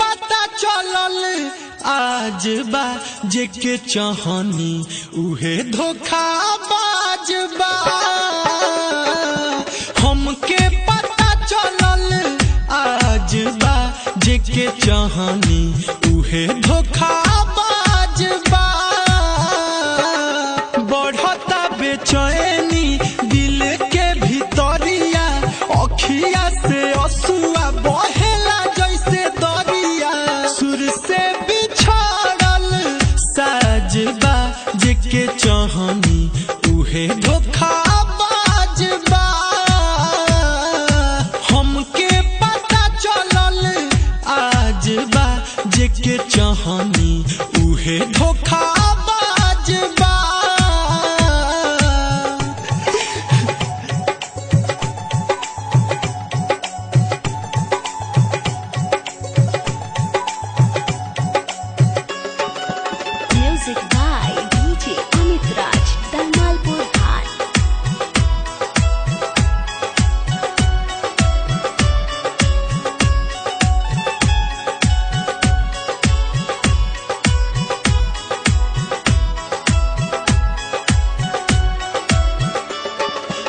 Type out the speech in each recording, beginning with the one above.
पता चलल आज बा जेके चाहनी उहे धोखा बाज बा। हमके पता चलल आज बा जेके चाहनी उहे धोखा बाज बा। बढ़ता बेचैनी दिल के भीतरिया अखिया से असुआ बहेला जैसे दरिया। सुर से बिछड़ल साजबा जेके चाहनी उहे धोखा बाज बा। हमके पता चलल आज बा जेके चाहनी उहे धोखा बाज बा। Music by DJ Amit Raj, Dalmalpur High.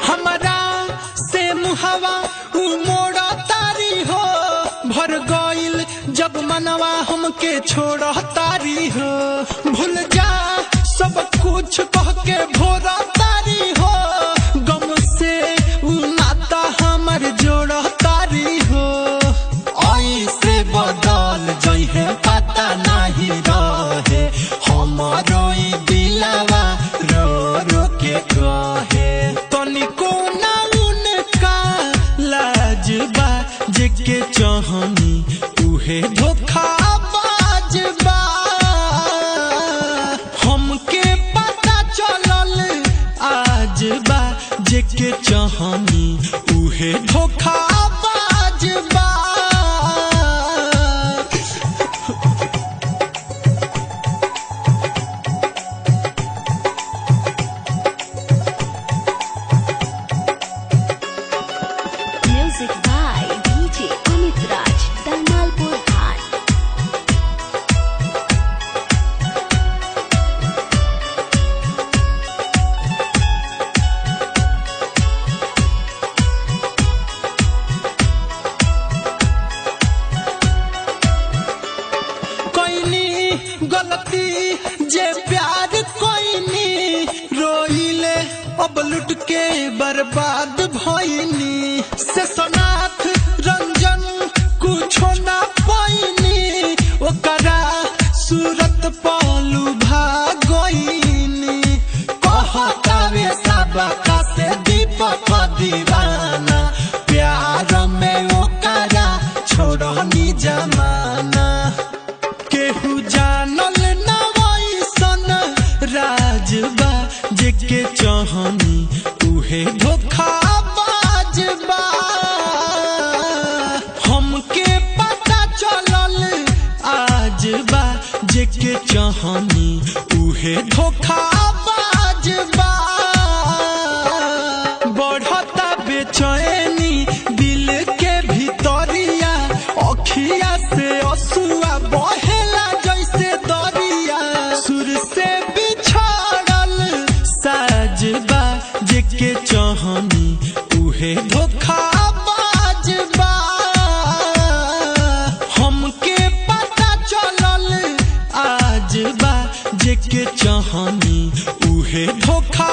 हमरा से मुहवा मोड़ा तारी हो भर गइल जब मनवा हमके छोड़ तारी हो। भूल जा सब कुछ कह के भोरा तारी हो। गम से नाता हमर जोड़ तारी हो। ऐसे बदल जइहे पता नहीं रहे हमारो ई दिलवा रो रो के कहे। तनिको ना उनका लाज बा जेके चाहनी उहे धोखा बाज बा। हमके पता चलल आज बा जेके चाहनी उहे धोखा बाज बा। Music by DJ Amit Raj, Dalmalpur High. कोइनी गलती जे प्यार कोइनी रोइले अब लुट के बर्बाद भइनी। से सनाथ रंजन कुछो ना पाइनी ओकरा सूरत पालू भागइनी। कहतावे सबका से दीपक दीवाना प्यार में ओकरा छोड़नी जमाना। केहू जानल ना वैसन राज बा जेके चाहनी उहे धोखा बाज बा। हमके पता चलल आज बा जेके चाहनी उहे धोखा बाज बा। बढ़ता बेचैनी दिल के भीतरिया अखिया से असुआ बहेला जैसे दरिया। सुर से बिछड़ल साजबा जेके चाहनी उहे धोखा बाज बा। हमके पता चलल आज बा जेके चाहनी उहे धोखा